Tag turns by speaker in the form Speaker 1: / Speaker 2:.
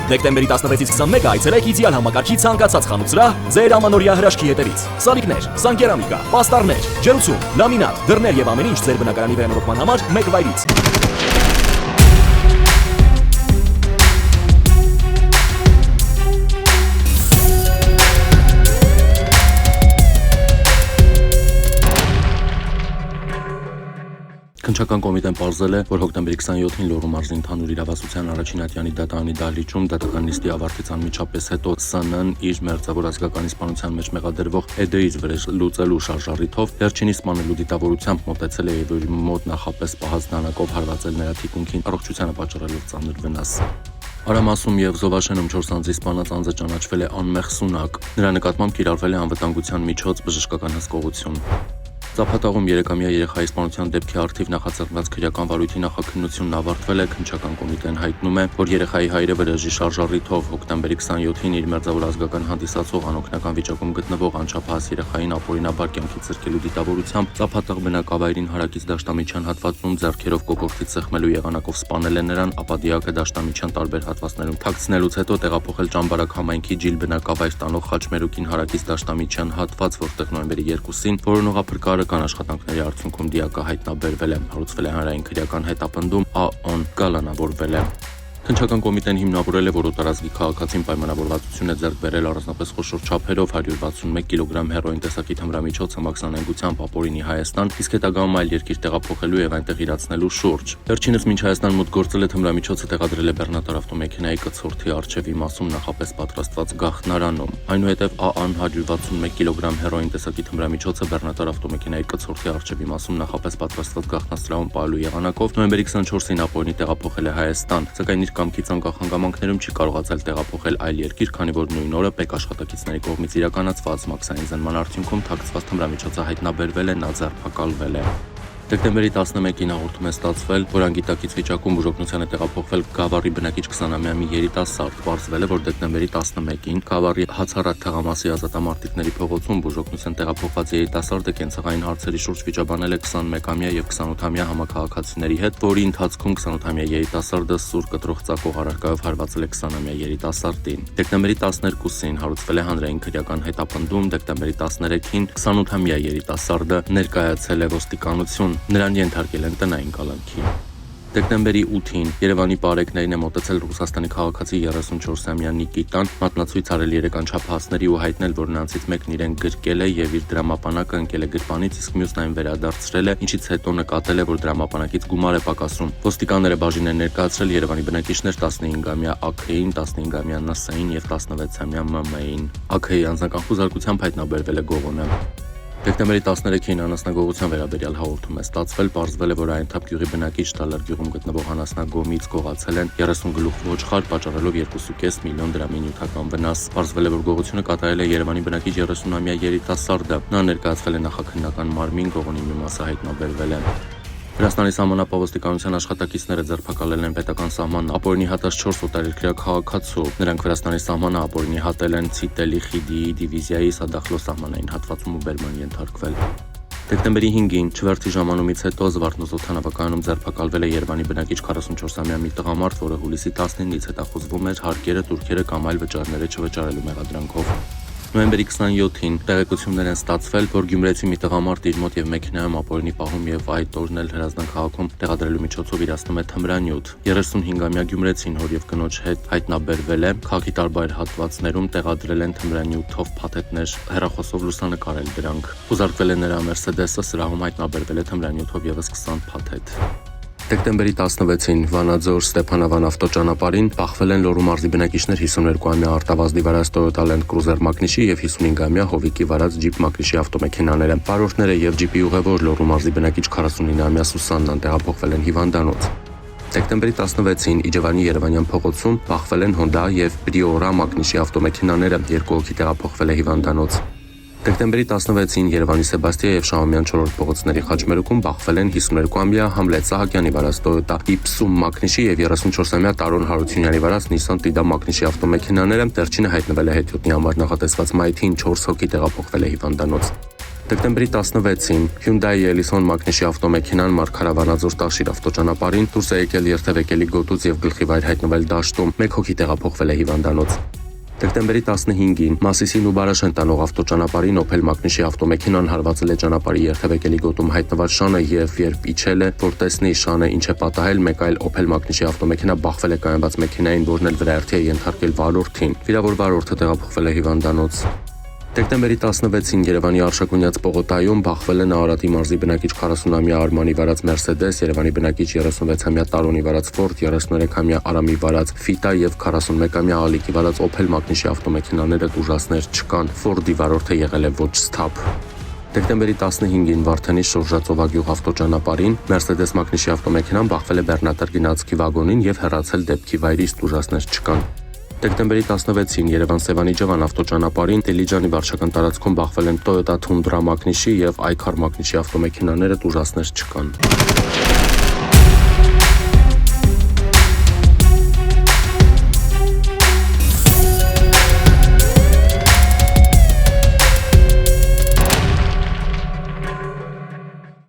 Speaker 1: Դեկտեմբերի 16-ից 21-ը այցելեք իդեալ համակարգի ցանկացած խանութ սրահ ձեր ամանորյա հրաշքի հետևից։ Սալիկներ, սանկերամիկա, պաստառներ, ջերուցում, լամինատ, դռներ եւ ամեն ինչ ձեր բնակարանի վերանորոգման համար մեկ վայրից։
Speaker 2: Քննչական կոմիտեն պարզել է, որ հոկտեմբերի 27-ին Լոռու մարզի ընդհանուր իրավասության առաջին ատյանի դատարանի դահլիճում դատական նիստի ավարտից անմիջապես հետո ՍՆ-ն իր մերձավոր ազգականի սպանության մեջ մեղադրվող ԷԴ-ից վրեժ լուծելու շարժառիթով վերջինի սպանելու դիտավորությամբ մոտեցել է եւ մոտ նախապես պահած դանակով հարվածել նրա թիկունքին, առողջությանը պատճառելով ծանր վնաս։ Արամասում եւ Զովաշենում 4 անձի սպանած անձը ճանաչվել է անմեղ սունակ։ Նրա նկատմամբ կիրառվել է անվտանգության միջոց բժշկական հսկողություն։ Ծափատաղում 3-ամյա երեխայի սպանության դեպքի առթիվ նախաձեռնված քրեական վարույթի նախաքննությունն ավարտվել է։ Քննչական կոմիտեն հայտնում է, որ երեխայի հայրը վրեժի շարժառիթով հոկտեմբերի 27-ին իր մերձավոր ազգական հանդիսացող անօգնական վիճակում գտնվող անչափահաս երեխային ապօրինաբար կյանքից զրկելու դիտավորությամբ Ծափատաղ բնակավայրին հարակից դաշտամիջյան հատվածում ձեռքերով կոկորդից սեղմելու եղանակով սպանել է նրան, ապա դիակը դաշտամիջյան տարբեր հատվածներում թաքցնելուց հետո տեղափոխել Ճամբարակ համայնքի Ջիլ բնակավայր տանող Խաչմերուկին հարակից դաշտամիջյան հատված, որտեղ նոյեմբերի 2-ին որոնողափրկարը աշխատանքների արդյունքում դիակը հայտնաբերվել է, հարուցվել է հանրային քրեական հետապնդում, ԱՕ-ն գալանավորվել է։ Քննչական կոմիտեն հիմնավորել է, որ օտարազգի քաղաքացին պայմանավորվածություն է ձեռք բերել առանձնապես խոշոր չափերով 161 կիլոգրամ հերոին տեսակի թմրամիջոցը մաքսանենգությամբ ապօրինի Հայաստան, իսկ հետագայում այլ երկիր տեղափոխելու եւ այնտեղ իրացնելու շուրջ։ Վերջինս մինչ Հայաստան մուտք գործել է թմրամիջոցը տեղադրել է բեռնատար ավտոմեքենայի կցորդի առջև իմասում նախապես պատրաստված գաղտնարանում։ Այնուհետև ԱԱ-ն 161 կիլոգրամ հերոին տեսակի թմրամիջոցը բեռնատար ավտոմեքենայի կցորդի առջև իմասում նախապես պատրաստված գաղտնասրահում պահելու եղանակով նոյեմբերի 24-ին ապօրինի տեղափոխել է Հայաստան, սակայն իր կամքի ցանկախ հանգամանքներում չի կարողացել տեղափոխել այլ երկիր, քանի որ նույն օրը ՊԵԿ աշխատակիցների կողմից իրականացված մաքսային զննման արդյունքում թաքցված թմրամիջոցը հայտնաբերվել է, նա ձերբակալվել է։ Դեկտեմբերի 11-ին հաղորդում է ստացվել, որ անգիտակից վիճակում բուժօգնության է տեղափոխվել Գավառի բնակիչ 20-ամյա մի երիտասարդ։ Պարզվել է, որ դեկտեմբերի 11-ին Գավառի Հացառատ թաղամասի ազատամարտիկների փողոցում բուժօգնության տեղափոխված երիտասարդը կենցաղային հարցերի շուրջ վիճաբանել է 21-ամյա եւ 28-ամյա համակարգացիների հետ, որի ընթացքում 28-ամյա երիտասարդը սուր կտրող ծակող առարկայով հարվածել է 20-ամյա երիտասարդին։ Դեկտեմբերի 12-ին հարուցվել է հանրային քրեական հետապնդում, դեկտեմբերի 13-ին 28-ամյա երիտասարդը ներկայացել է ոստիկանություն, նրան ենթարկել են տնային կալանքի։ Դեկտեմբերի 8-ին Երևանի պարեկներին է մոտեցել Ռուսաստանի քաղաքացի 34-ամյա Նիկիտան, մատնացույց արել 3 անչափահասների ու հայտնել, որ նրանցից մեկն իրեն գրկել է եւ իր դրամապանակը ընկել է գրպանից, իսկ մյուսն այն վերադարձրել է, ինչից հետո նկատել է, որ դրամապանակից գումար է պակասում։ Ոստիկանները բաժին են ներկայացրել Երևանի բնակիչներ 15-ամյա ԱՔ-ին, 15-ամյա ՆՍ-ին եւ 16-ամյա ՄՄ-ին։ ԱՔ-ի անձնական խուզարկությամբ հայտնաբերվել է գողոնը։ Դեկտեմբերի 13-ին անասնագողության վերաբերյալ հաղորդում է ստացվել, պարզվել է, որ Այնթափ գյուղի բնակիչ Տալար գյուղում գտնվող անասնագոմից գողացել են 30 գլուխ ոչխար, պատճառելով 2.5 միլիոն դրամի նյութական վնաս։ Պարզվել է, որ գողությունը կատարել է Երևանի բնակիչ 30-ամյա երիտասարդը։ Նա ներկայացվել է նախաքննական մարմին, գողոնի մի մասը հայտնաբերվել է։ Վրաստանի սահմանապահ ոստիկանության աշխատակիցները ձերբակալել են պետական սահման ապօրինի հատած 4 օտարերկրյա քաղաքացու։ Նրանք Վրաստանի սահմանը ապօրինի հատել են Ցիտելի Խիդիի դիվիզիայի Սադախլո սահմանային հատվածում ու բերման ենթարկվել։ Դեկտեմբերի 5-ին չվերթի ժամանումից հետո Զվարթնոց օդանավակայանում ձերբակալվել է Երևանի բնակիչ 44-ամյա մի տղամարդ, որը հուլիսի 19-ից հետախուզվում էր հարկերը, турքերը կամ այլ վճարները չվճարելու մեղադրանքով։ Նոյեմբերի 27-ին տեղեկություններ են ստացվել, որ գյումրեցի մի տղամարդ իր մոտ եւ մեքենայում ապօրինի պահում եւ այդ օրն էլ Հրազդան քաղաքում տեղադրելու միջոցով իրացնում է թմրանյութ։ 35-ամյա գյումրեցին հոր եւ կնոջ հետ հայտնաբերվել է, քաղաքի տարբեր հատվածներում տեղադրել են թմրանյութով փաթեթներ, հեռախոսով լուսանկարել դրանք։ Խուզարկվել է նրա Մերսեդեսը, սրահում հայտնաբերվել է թմրանյութով եւս 20 փաթեթ։ Դեկտեմբերի 16-ին Վանաձոր Ստեփանավան ավտոճանապարհին բախվել են Լոռու մարզի բնակիչներ 52-ամյա Արտավազդի վարած Toyota Land Cruiser մակնիշի եւ 55-ամյա Հովիկի վարած Jeep մակնիշի ավտոմեքենաները։ Վարորդները եւ Jeep-ի ուղևոր Լոռու մարզի բնակիչ 49-ամյա Սուսաննան տեղափոխվել են հիվանդանոց։ Դեկտեմբերի 16-ին Իջևանի Երևանյան փողոցում բախվել են Honda եւ Priora մակնիշի ավտոմեքենաները, 2 հոգի տեղափոխվել է հիվանդանոց։ Դեկտեմբերի 16-ին Երևանի Սեբաստիա եւ Շահումյան 4-րդ փողոցների Խաչմերուկում բախվել են 52-ամյա Համլետ Սահակյանի վարած Toyota Ipsum մակնիշի եւ 34-ամյա Տարոն Հարությունյանի վարած Nissan Tida մակնիշի ավտոմեքենաները, վերջինը հայտնվել է հետիոտնի համար նախատեսված մայթին 4 հոգի տեղափոխվել է հիվանդանոց։ Դեկտեմբերի 16-ին Hyundai Elison մակնիշի ավտոմեքենան Մարգարավանաձոր Տաշիր ավտոճանապարհին դուրս է եկել երթևեկելի գոտուց եւ գլխի վայր հայտնվել դաշտում։ 1 հոգի տեղափոխվել է հիվանդանոց։ Դեկտեմբերի 15-ին Մասիսին ու Բարաշեն տանող ավտոճանապարհին Opel մակնիշի ավտոմեքենան հարվածել է ճանապարհի երթևեկելի գոտում հայտնված շանը եւ երբ իջել է, որ տեսնի շանը ինչ է պատահել, մեկ այլ Opel մակնիշի ավտոմեքենա բախվել է կայանված մեքենային, որն էլ վրայերթի է ենթարկել վարորդին։ Վիրավոր վարորդը տեղափոխվել է հիվանդանոց։ Դեկտեմբերի 16-ին Երևանի Արշակունյաց պողոտայում բախվել է Նահարատի մարզի բնակիչ 40-ամյա Արմանի վարած Mercedes, Երևանի բնակիչ 36-ամյա Տարոնի վարած Ford, 33-ամյա Արամի վարած Fita եւ 41-ամյա Ալիկի վարած Opel մակնիշի ավտոմեքենաները ուժասներ չկան։ Ford-ի վարորդը եղել է ոչ սթափ։ Դեկտեմբերի 15-ին Վարդանի Շորժածովագյուղ ավտոճանապարհին Mercedes մակնիշի ավտոմեքենան բախվել է Բեռնատար գնացքի վագոնին եւ հեռացել դեպքի վայրից ուժասներ չկան։ Դեկտեմբերի 16-ին Երևան-Սևանի Ջավան ավտոճանապարհին Դիլիջանի վարչական տարածքում բախվել են Toyota Tundra մակնիշի եւ Icar մակնիշի ավտոմեքենաները ուժասներ չկան։